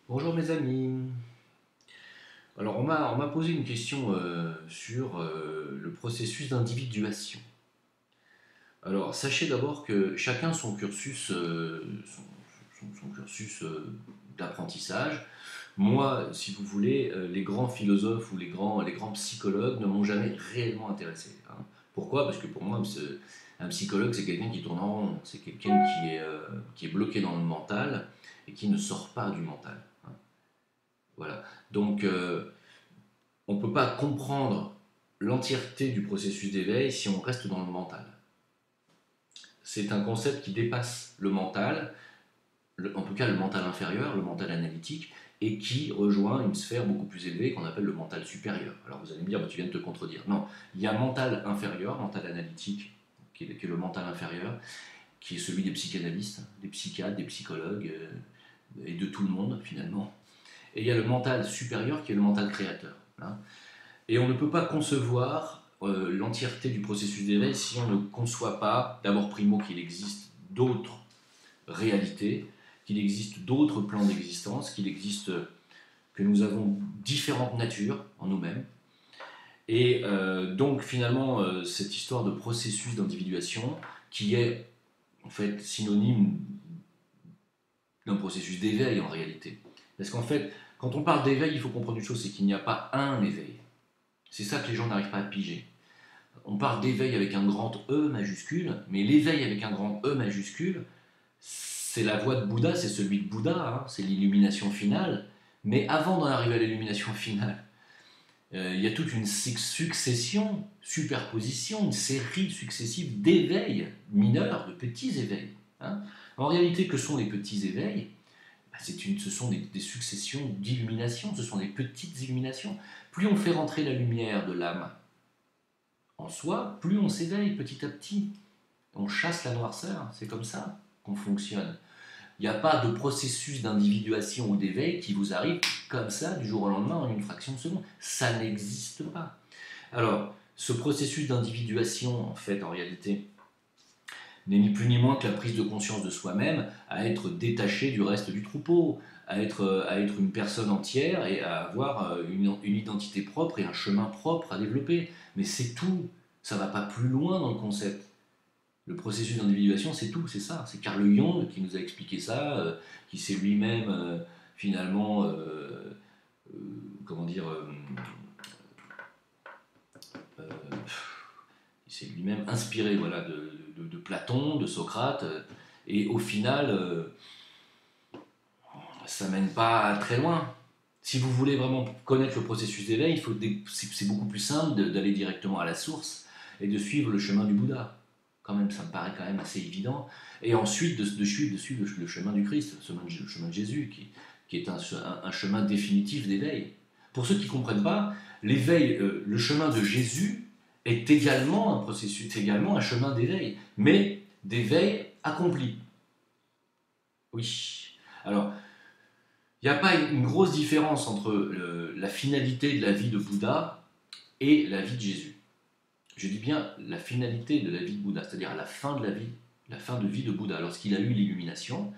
Bonjour mes amis. Alors on m'a posé une question sur le processus d'individuation. Alors sachez d'abord que chacun son cursus, son cursus d'apprentissage. Moi, si vous voulez, les grands philosophes ou les grands psychologues ne m'ont jamais réellement intéressé, hein. Pourquoi? Parce que pour moi, un psychologue, c'est quelqu'un qui tourne en rond. C'est quelqu'un qui est bloqué dans le mental et qui ne sort pas du mental, hein. Voilà. Donc, on ne peut pas comprendre l'entièreté du processus d'éveil si on reste dans le mental. C'est un concept qui dépasse le mental, en tout cas le mental inférieur, le mental analytique, et qui rejoint une sphère beaucoup plus élevée qu'on appelle le mental supérieur. Alors vous allez me dire, bah, tu viens de te contredire. Non, il y a un mental inférieur, mental analytique, qui est le mental inférieur, qui est celui des psychanalystes, des psychiatres, des psychologues, et de tout le monde finalement. Et il y a le mental supérieur qui est le mental créateur, hein. Et on ne peut pas concevoir l'entièreté du processus d'éveil si on ne conçoit pas, d'abord primo, qu'il existe d'autres réalités, qu'il existe d'autres plans d'existence, que nous avons différentes natures en nous-mêmes. Et donc finalement, cette histoire de processus d'individuation, qui est en fait synonyme d'un processus d'éveil en réalité. Parce qu'en fait, quand on parle d'éveil, il faut comprendre une chose, c'est qu'il n'y a pas un éveil. C'est ça que les gens n'arrivent pas à piger. On parle d'éveil avec un grand E majuscule, mais l'éveil avec un grand E majuscule, c'est la voie de Bouddha, c'est celui de Bouddha, hein, c'est l'illumination finale. Mais avant d'en arriver à l'illumination finale, il y a toute une succession, superposition, une série successive d'éveils mineurs, de petits éveils, hein. En réalité, que sont les petits éveils? Bah, ce sont des successions d'illuminations, ce sont des petites illuminations. Plus on fait rentrer la lumière de l'âme en soi, plus on s'éveille petit à petit. On chasse la noirceur, c'est comme ça qu'on fonctionne. Il n'y a pas de processus d'individuation ou d'éveil qui vous arrive comme ça du jour au lendemain en une fraction de seconde. Ça n'existe pas. Alors, ce processus d'individuation, en fait, en réalité, n'est ni plus ni moins que la prise de conscience de soi-même, à être détaché du reste du troupeau, à être une personne entière et à avoir une identité propre et un chemin propre à développer. Mais c'est tout. Ça ne va pas plus loin dans le concept. Le processus d'individuation, c'est tout, c'est ça. C'est Carl Jung qui nous a expliqué ça, qui s'est lui-même finalement, comment dire, euh, il s'est lui-même inspiré, voilà, de Platon, de Socrate, et au final, ça mène pas très loin. Si vous voulez vraiment connaître le processus d'éveil, c'est beaucoup plus simple d'aller directement à la source et de suivre le chemin du Bouddha. Quand même, ça me paraît quand même assez évident. Et ensuite de suivre le chemin du Christ, le chemin de Jésus, qui est un chemin définitif d'éveil. Pour ceux qui ne comprennent pas, l'éveil, le chemin de Jésus est également un processus, également un chemin d'éveil, mais d'éveil accompli. Oui. Alors, il n'y a pas une grosse différence entre la finalité de la vie de Bouddha et la vie de Jésus. Je dis bien la finalité de la vie de Bouddha, c'est-à-dire à la fin de la vie, la fin de vie de Bouddha. Lorsqu'il a eu l'illumination,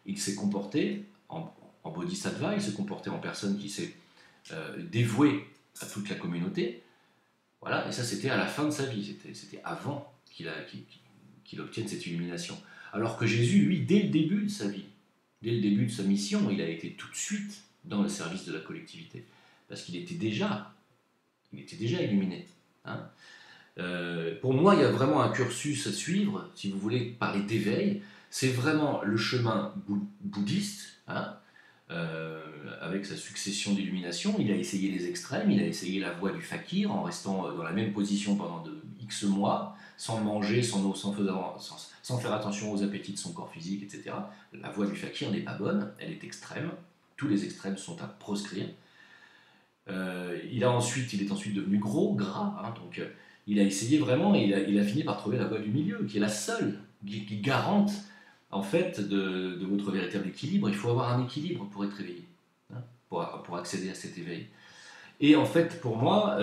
il s'est comporté en bodhisattva, il s'est comporté en personne qui s'est dévouée à toute la communauté. Voilà, et ça c'était à la fin de sa vie, c'était avant qu'il obtienne cette illumination. Alors que Jésus, lui, dès le début de sa vie, dès le début de sa mission, il a été tout de suite dans le service de la collectivité, parce qu'il était déjà illuminé, hein. Pour moi, il y a vraiment un cursus à suivre, si vous voulez parler d'éveil. C'est vraiment le chemin bouddhiste, hein, avec sa succession d'illuminations. Il a essayé les extrêmes, il a essayé la voie du fakir en restant dans la même position pendant de X mois, sans manger, sans faire attention aux appétits de son corps physique, etc. La voie du fakir n'est pas bonne, elle est extrême. Tous les extrêmes sont à proscrire. Il est ensuite devenu gros, gras, hein, donc il a essayé vraiment et il a fini par trouver la voie du milieu, qui est la seule, qui garante en fait de votre véritable équilibre. Il faut avoir un équilibre pour être éveillé, hein, pour accéder à cet éveil. Et en fait, pour moi,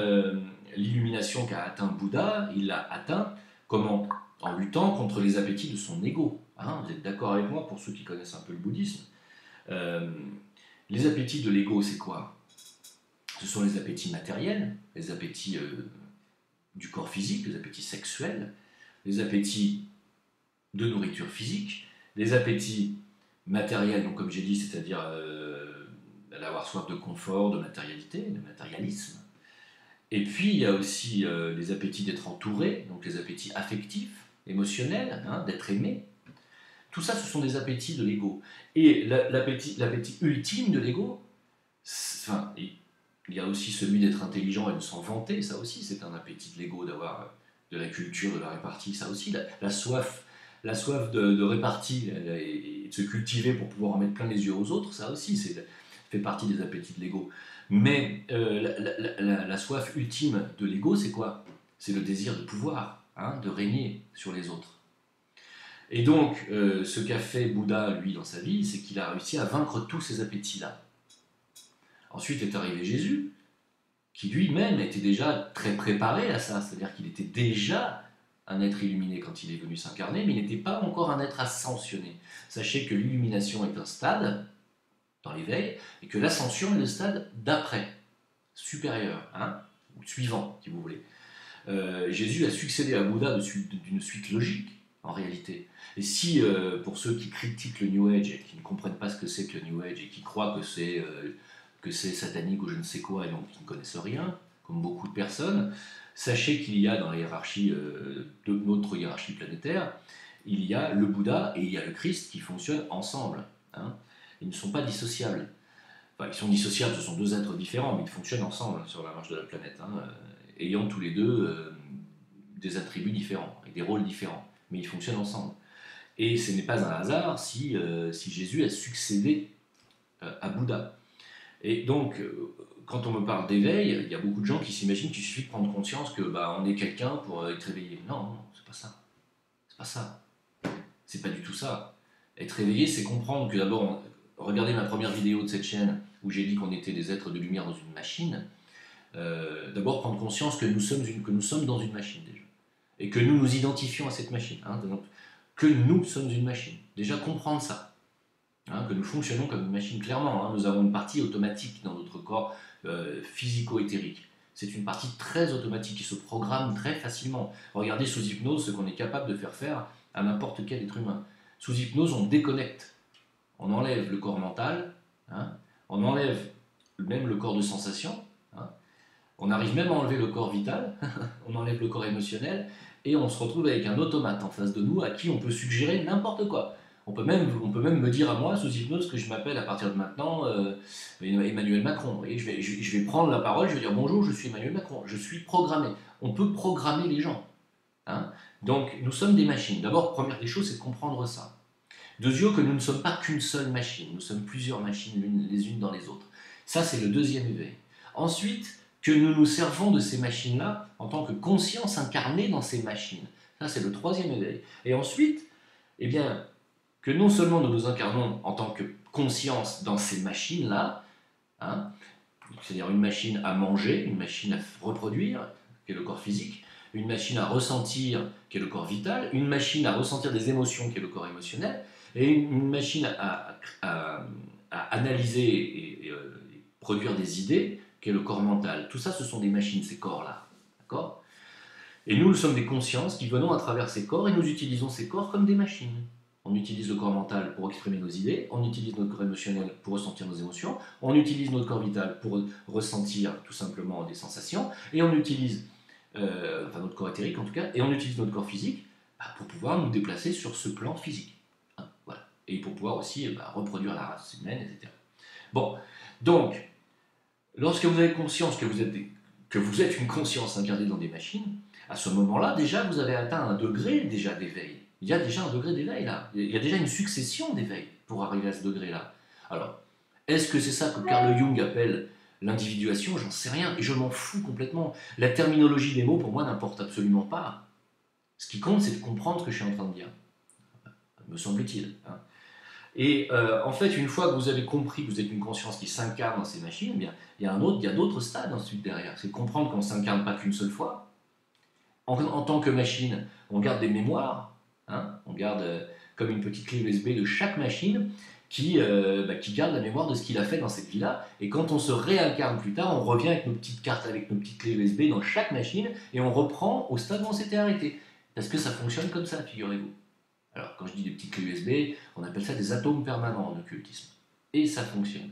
l'illumination qu'a atteint Bouddha, il l'a atteint comment? En luttant contre les appétits de son ego, hein. Vous êtes d'accord avec moi pour ceux qui connaissent un peu le bouddhisme? Euh, Les appétits de l'ego, c'est quoi? Ce sont les appétits matériels, les appétits du corps physique, les appétits sexuels, les appétits de nourriture physique, les appétits matériels, donc comme j'ai dit, c'est-à-dire d'avoir soif de confort, de matérialité, de matérialisme. Et puis il y a aussi les appétits d'être entouré, donc les appétits affectifs, émotionnels, hein, d'être aimé. Tout ça, ce sont des appétits de l'ego. Et l'appétit ultime de l'ego, enfin, il y a aussi celui d'être intelligent et de s'en vanter, ça aussi, c'est un appétit de l'ego, d'avoir de la culture, de la répartie, ça aussi, la soif, de répartie et de se cultiver pour pouvoir en mettre plein les yeux aux autres, ça aussi, fait partie des appétits de l'ego. Mais la soif ultime de l'ego, c'est quoi? C'est le désir de pouvoir, hein, de régner sur les autres. Et donc, ce qu'a fait Bouddha, lui, dans sa vie, c'est qu'il a réussi à vaincre tous ces appétits-là. Ensuite est arrivé Jésus, qui lui-même était déjà très préparé à ça, c'est-à-dire qu'il était déjà un être illuminé quand il est venu s'incarner, mais il n'était pas encore un être ascensionné. Sachez que l'illumination est un stade dans l'éveil, et que l'ascension est le stade d'après, supérieur, hein, ou suivant, si vous voulez. Jésus a succédé à Bouddha d'une suite logique, en réalité. Et si, pour ceux qui critiquent le New Age et qui ne comprennent pas ce que c'est que le New Age et qui croient que c'est satanique ou je ne sais quoi et donc qui ne connaissent rien, comme beaucoup de personnes, sachez qu'il y a dans la hiérarchie, de notre hiérarchie planétaire, il y a le Bouddha et il y a le Christ qui fonctionnent ensemble. Hein. Ils ne sont pas dissociables. Enfin, ils sont dissociables, ce sont deux êtres différents, mais ils fonctionnent ensemble sur la marche de la planète, hein, ayant tous les deux des attributs différents et des rôles différents, mais ils fonctionnent ensemble. Et ce n'est pas un hasard si Jésus a succédé à Bouddha. Et donc, quand on me parle d'éveil, il y a beaucoup de gens qui s'imaginent qu'il suffit de prendre conscience que on est quelqu'un pour être éveillé. Non, non, c'est pas ça. C'est pas ça. C'est pas du tout ça. Être éveillé, c'est comprendre que d'abord, regardez ma première vidéo de cette chaîne où j'ai dit qu'on était des êtres de lumière dans une machine. D'abord, prendre conscience que nous sommes dans une machine déjà. Et que nous nous identifions à cette machine. Hein, donc, que nous sommes une machine. Déjà comprendre ça. Hein, que nous fonctionnons comme une machine, clairement. Hein, nous avons une partie automatique dans notre corps physico-éthérique. C'est une partie très automatique qui se programme très facilement. Regardez sous hypnose ce qu'on est capable de faire à n'importe quel être humain. Sous hypnose, on déconnecte. On enlève le corps mental, hein, on enlève même le corps de sensation, hein, on arrive même à enlever le corps vital, on enlève le corps émotionnel, et on se retrouve avec un automate en face de nous à qui on peut suggérer n'importe quoi. On peut même me dire à moi, sous hypnose, que je m'appelle à partir de maintenant Emmanuel Macron. Vous voyez, je vais prendre la parole, je vais dire bonjour, je suis Emmanuel Macron, je suis programmé. On peut programmer les gens. Hein. Donc nous sommes des machines. D'abord, première des choses, c'est de comprendre ça. Deuxièmement, que nous ne sommes pas qu'une seule machine, nous sommes plusieurs machines les unes dans les autres. Ça, c'est le deuxième éveil. Ensuite, que nous nous servons de ces machines-là en tant que conscience incarnée dans ces machines. Ça, c'est le troisième éveil. Et ensuite, eh bien, que non seulement nous nous incarnons en tant que conscience dans ces machines-là, hein, c'est-à-dire une machine à manger, une machine à reproduire, qui est le corps physique, une machine à ressentir, qui est le corps vital, une machine à ressentir des émotions, qui est le corps émotionnel, et une machine à analyser et produire des idées, qui est le corps mental. Tout ça, ce sont des machines, ces corps-là. D'accord ? Et nous sommes des consciences qui venons à travers ces corps et nous utilisons ces corps comme des machines. On utilise le corps mental pour exprimer nos idées, on utilise notre corps émotionnel pour ressentir nos émotions, on utilise notre corps vital pour ressentir tout simplement des sensations, et on utilise, notre corps éthérique en tout cas, et on utilise notre corps physique pour pouvoir nous déplacer sur ce plan physique. Hein, voilà. Et pour pouvoir aussi reproduire la race humaine, etc. Bon, donc, lorsque vous avez conscience que vous êtes une conscience incarnée dans des machines, à ce moment-là, déjà, vous avez atteint un degré déjà d'éveil. Il y a déjà un degré d'éveil là. Il y a déjà une succession d'éveils pour arriver à ce degré-là. Alors, est-ce que c'est ça que Carl Jung appelle l'individuation? J'en sais rien et je m'en fous complètement. La terminologie des mots, pour moi, n'importe absolument pas. Ce qui compte, c'est de comprendre ce que je suis en train de dire. Me semble-t-il. Hein. Et en fait, une fois que vous avez compris que vous êtes une conscience qui s'incarne dans ces machines, eh bien, il y a d'autres stades ensuite derrière. C'est comprendre qu'on ne s'incarne pas qu'une seule fois. En tant que machine, on garde des mémoires. Hein, on garde comme une petite clé USB de chaque machine qui garde la mémoire de ce qu'il a fait dans cette vie-là. Et quand on se réincarne plus tard, on revient avec nos petites cartes, avec nos petites clés USB dans chaque machine, et on reprend au stade où on s'était arrêté. Parce que ça fonctionne comme ça, figurez-vous. Alors, quand je dis des petites clés USB, on appelle ça des atomes permanents en occultisme. Et ça fonctionne.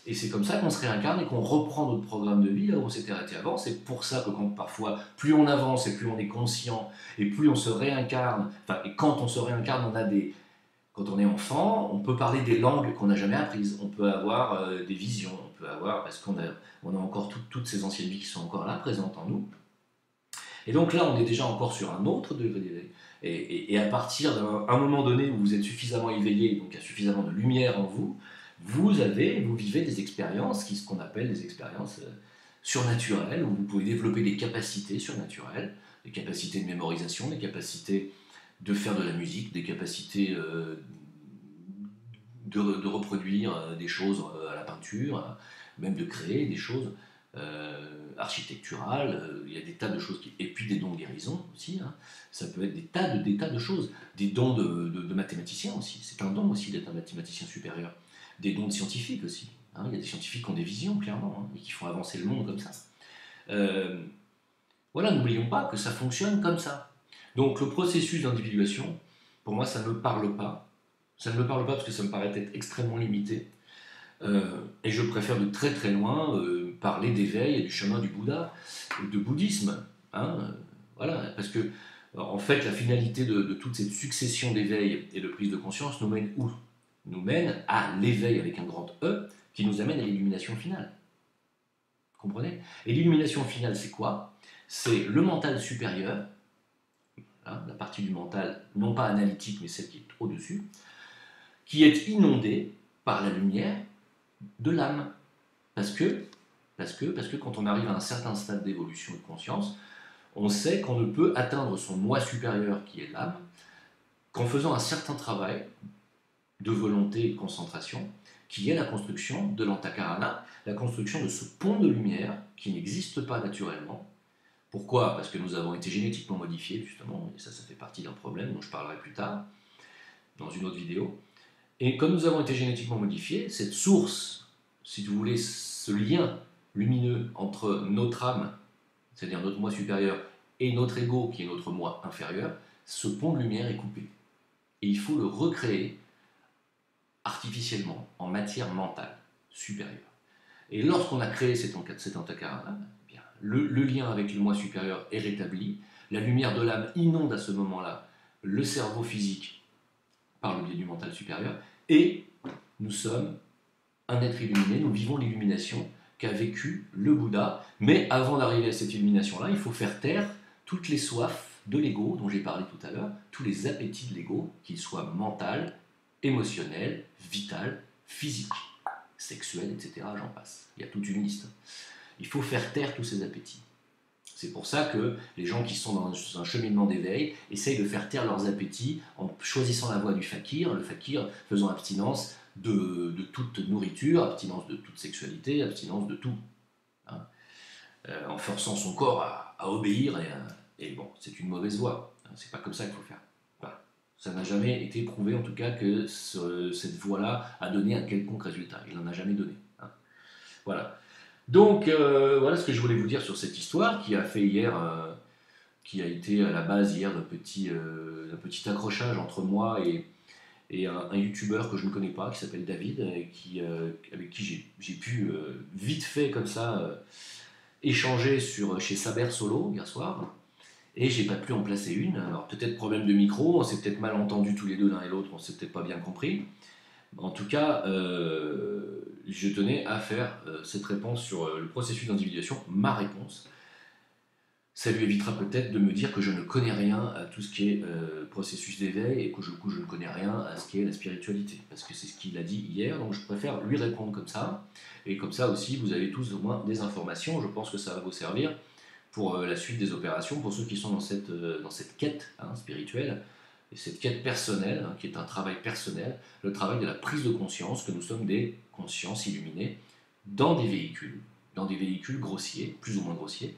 Et c'est comme ça qu'on se réincarne et qu'on reprend notre programme de vie là où on s'était arrêté avant. C'est pour ça que parfois, plus on avance et plus on est conscient, et plus on se réincarne, et quand on se réincarne, quand on est enfant, on peut parler des langues qu'on n'a jamais apprises, on peut avoir des visions, on peut avoir, parce qu'on a encore toutes ces anciennes vies qui sont encore là, présentes en nous. Et donc là, on est déjà encore sur un autre degré d'éveil. Et à partir d'un moment donné où vous êtes suffisamment éveillé, donc il y a suffisamment de lumière en vous, vous vivez des expériences, ce qu'on appelle des expériences surnaturelles, où vous pouvez développer des capacités surnaturelles, des capacités de mémorisation, des capacités de faire de la musique, des capacités de reproduire des choses à la peinture, même de créer des choses architecturales. Il y a des tas de choses, et puis des dons de guérison aussi, hein. Ça peut être des tas de choses, des dons de mathématiciens aussi, c'est un don aussi d'être un mathématicien supérieur, des dons de scientifiques aussi, hein. Il y a des scientifiques qui ont des visions clairement, hein, et qui font avancer le monde comme ça. Voilà, n'oublions pas que ça fonctionne comme ça. Donc le processus d'individuation, pour moi, ça ne me parle pas. Ça ne me parle pas parce que ça me paraît être extrêmement limité. Et je préfère de très très loin parler d'éveil et du chemin du Bouddha, de bouddhisme. Hein, voilà, parce que, en fait, la finalité de toute cette succession d'éveil et de prise de conscience nous mène où? Nous mène à l'éveil avec un grand E, qui nous amène à l'illumination finale. Vous comprenez? Et l'illumination finale, c'est quoi? C'est le mental supérieur, hein, la partie du mental, non pas analytique, mais celle qui est au-dessus, qui est inondée par la lumière de l'âme. Parce que quand on arrive à un certain stade d'évolution de conscience, on sait qu'on ne peut atteindre son moi supérieur, qui est l'âme, qu'en faisant un certain travail de volonté et de concentration, qui est la construction de l'antakarana, la construction de ce pont de lumière qui n'existe pas naturellement. Pourquoi? Parce que nous avons été génétiquement modifiés, justement, et ça fait partie d'un problème dont je parlerai plus tard, dans une autre vidéo. Et comme nous avons été génétiquement modifiés, cette source, si vous voulez, ce lien lumineux entre notre âme, c'est-à-dire notre moi supérieur, et notre ego, qui est notre moi inférieur, ce pont de lumière est coupé. Et il faut le recréer artificiellement, en matière mentale supérieure. Et lorsqu'on a créé cet antakarana, eh bien, le lien avec le moi supérieur est rétabli, la lumière de l'âme inonde à ce moment-là le cerveau physique par le biais du mental supérieur, et nous sommes un être illuminé, nous vivons l'illumination qu'a vécu le Bouddha, mais avant d'arriver à cette illumination-là, il faut faire taire toutes les soifs de l'ego dont j'ai parlé tout à l'heure, tous les appétits de l'ego, qu'ils soient mental, émotionnel, vital, physique, sexuel, etc. J'en passe. Il y a toute une liste. Il faut faire taire tous ces appétits. C'est pour ça que les gens qui sont dans un cheminement d'éveil essayent de faire taire leurs appétits en choisissant la voie du fakir, le fakir faisant abstinence de toute nourriture, abstinence de toute sexualité, abstinence de tout. Hein. En forçant son corps à obéir, et bon, c'est une mauvaise voie. Hein, c'est pas comme ça qu'il faut faire. Enfin, ça n'a jamais été prouvé, en tout cas, que cette voie-là a donné un quelconque résultat. Il n'en a jamais donné. Hein. Voilà. Donc, voilà ce que je voulais vous dire sur cette histoire qui a fait hier, qui a été à la base hier d'un petit accrochage entre moi et un youtubeur que je ne connais pas, qui s'appelle David, avec qui j'ai pu vite fait comme ça échanger chez Saber Solo hier soir, et j'ai pas pu en placer une. Alors peut-être problème de micro, on s'est peut-être mal entendu tous les deux l'un et l'autre, on s'est peut-être pas bien compris. En tout cas, je tenais à faire cette réponse sur le processus d'individuation, ma réponse. Ça lui évitera peut-être de me dire que je ne connais rien à tout ce qui est processus d'éveil et que du coup je ne connais rien à ce qui est la spiritualité. Parce que c'est ce qu'il a dit hier, donc je préfère lui répondre comme ça. Et comme ça aussi, vous avez tous au moins des informations. Je pense que ça va vous servir pour la suite des opérations, pour ceux qui sont dans cette quête spirituelle, et cette quête personnelle, qui est un travail personnel, le travail de la prise de conscience que nous sommes des consciences illuminées dans des véhicules grossiers, plus ou moins grossiers,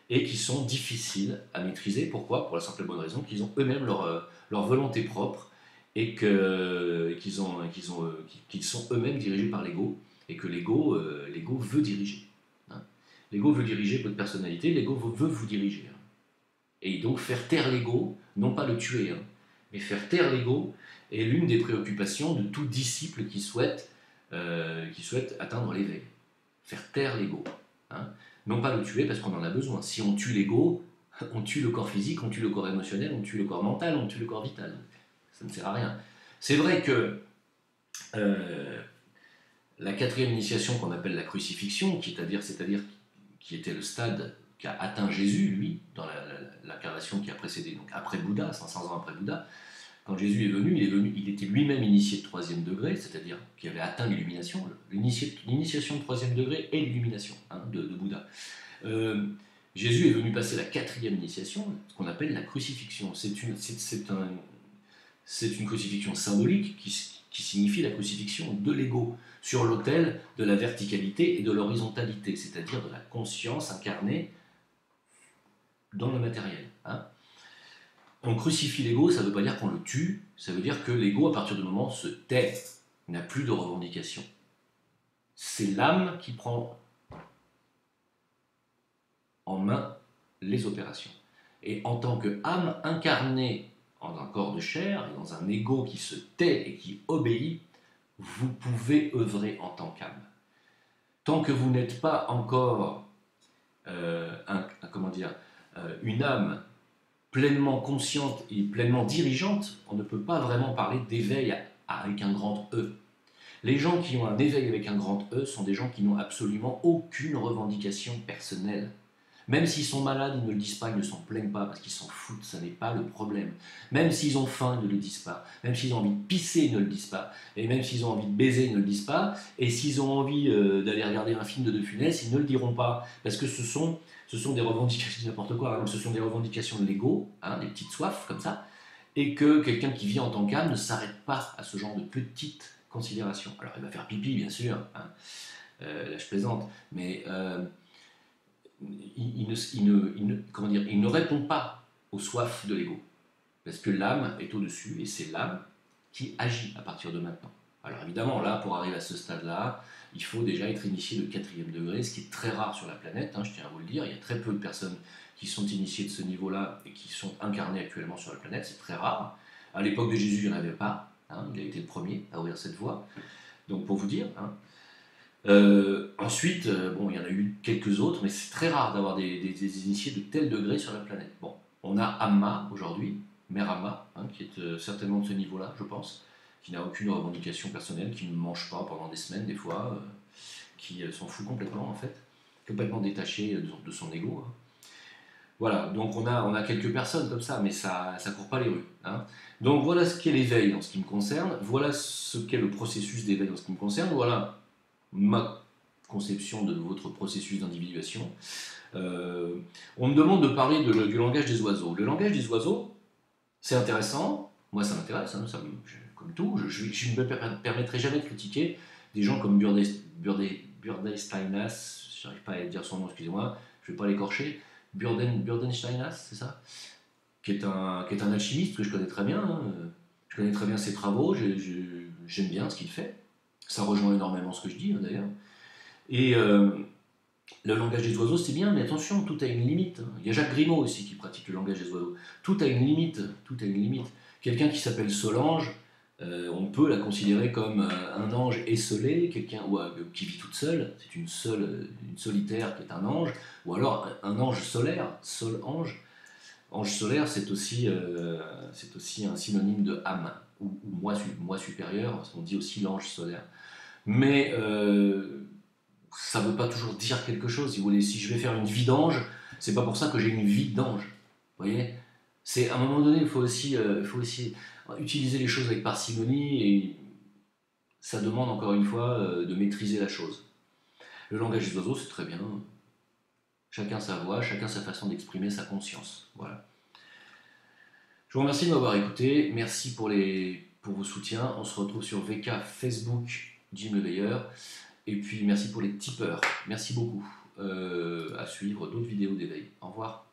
et qui sont difficiles à maîtriser. Pourquoi? Pour la simple et bonne raison qu'ils ont eux-mêmes leur volonté propre, et qu'ils sont eux-mêmes dirigés par l'ego, et que l'ego veut diriger. Hein. L'ego veut diriger votre personnalité, l'ego veut vous diriger. Hein. Et donc faire taire l'ego, non pas le tuer, hein, mais faire taire l'ego est l'une des préoccupations de tout disciple qui souhaite atteindre l'éveil. Faire taire l'ego. Hein. Non pas le tuer parce qu'on en a besoin. Si on tue l'ego, on tue le corps physique, on tue le corps émotionnel, on tue le corps mental, on tue le corps vital. Ça ne sert à rien. C'est vrai que la quatrième initiation qu'on appelle la crucifixion, c'est-à-dire qui était le stade qu'a atteint Jésus, lui, dans l'incarnation qui a précédé, donc après Bouddha, 500 ans après Bouddha, quand Jésus est venu, il était lui-même initié de troisième degré, c'est-à-dire qu'il avait atteint l'illumination. L'initiation de troisième degré est l'illumination de Bouddha. Jésus est venu passer la quatrième initiation, ce qu'on appelle la crucifixion. C'est une crucifixion symbolique qui signifie la crucifixion de l'ego sur l'autel de la verticalité et de l'horizontalité, c'est-à-dire de la conscience incarnée dans le matériel. Hein. On crucifie l'ego, ça ne veut pas dire qu'on le tue, ça veut dire que l'ego, à partir du moment où se tait, n'a plus de revendication. C'est l'âme qui prend en main les opérations. Et en tant qu'âme incarnée dans un corps de chair, et dans un ego qui se tait et qui obéit, vous pouvez œuvrer en tant qu'âme. Tant que vous n'êtes pas encore une âme pleinement consciente et pleinement dirigeante, on ne peut pas vraiment parler d'éveil avec un grand E. Les gens qui ont un éveil avec un grand E sont des gens qui n'ont absolument aucune revendication personnelle. Même s'ils sont malades, ils ne le disent pas, ils ne s'en plaignent pas, parce qu'ils s'en foutent, ça n'est pas le problème. Même s'ils ont faim, ils ne le disent pas. Même s'ils ont envie de pisser, ils ne le disent pas. Et même s'ils ont envie de baiser, ils ne le disent pas. Et s'ils ont envie d'aller regarder un film de Funès, ils ne le diront pas. Parce que ce sont des revendications, n'importe quoi, hein, ce sont des revendications de l'ego, hein, des petites soifs comme ça, et que quelqu'un qui vit en tant qu'âme ne s'arrête pas à ce genre de petites considérations. Alors il va faire pipi, bien sûr, hein. Là je plaisante, mais... il ne répond pas aux soifs de l'ego. Parce que l'âme est au-dessus et c'est l'âme qui agit à partir de maintenant. Alors évidemment, là, pour arriver à ce stade-là, il faut déjà être initié de quatrième degré, ce qui est très rare sur la planète, hein, je tiens à vous le dire. Il y a très peu de personnes qui sont initiées de ce niveau-là et qui sont incarnées actuellement sur la planète, c'est très rare. À l'époque de Jésus, il n'y en avait pas, hein, il a été le premier à ouvrir cette voie. Donc pour vous dire... Hein, ensuite, il y en a eu quelques autres, mais c'est très rare d'avoir des initiés de tel degré sur la planète. Bon, on a Amma aujourd'hui, Mère Amma, hein, qui est certainement de ce niveau-là, je pense, qui n'a aucune revendication personnelle, qui ne mange pas pendant des semaines, des fois, qui s'en fout complètement, en fait, complètement détaché de son ego. Hein. Voilà, donc on a quelques personnes comme ça, mais ça court pas les rues. Hein. Donc voilà ce qu'est l'éveil en ce qui me concerne, voilà ce qu'est le processus d'éveil en ce qui me concerne, voilà ma conception de votre processus d'individuation. On me demande de parler du langage des oiseaux. Le langage des oiseaux, c'est intéressant, moi ça m'intéresse, hein, comme tout, je ne me permettrai jamais de critiquer des gens comme Burdesteinas, je n'arrive pas à dire son nom, excusez-moi, je ne vais pas l'écorcher, Burdesteinas, c'est ça, qui est un alchimiste que je connais très bien, hein, je connais très bien ses travaux, j'aime bien ce qu'il fait. Ça rejoint énormément ce que je dis, hein, d'ailleurs. Et le langage des oiseaux, c'est bien, mais attention, tout a une limite. Il y a Jacques Grimaud aussi qui pratique le langage des oiseaux. Tout a une limite. Tout a une limite. Quelqu'un qui s'appelle Solange, on peut la considérer comme un ange esselé, quelqu'un qui vit toute seule, c'est une solitaire qui est un ange, ou alors un ange solaire, sol-ange. Ange solaire, c'est aussi un synonyme de âme, ou moi supérieur, parce qu'on dit aussi l'ange solaire. Mais ça ne veut pas toujours dire quelque chose. Si vous voulez, si je vais faire une vie d'ange, c'est pas pour ça que j'ai une vie d'ange. Vous voyez, c'est à un moment donné, il faut aussi utiliser les choses avec parcimonie et ça demande encore une fois de maîtriser la chose. Le langage des oiseaux, c'est très bien. Chacun sa voix, chacun sa façon d'exprimer sa conscience. Voilà. Je vous remercie de m'avoir écouté. Merci pour vos soutiens. On se retrouve sur VK, Facebook, Jim Le Veilleur. Et puis merci pour les tipeurs. Merci beaucoup. À suivre d'autres vidéos d'éveil. Au revoir.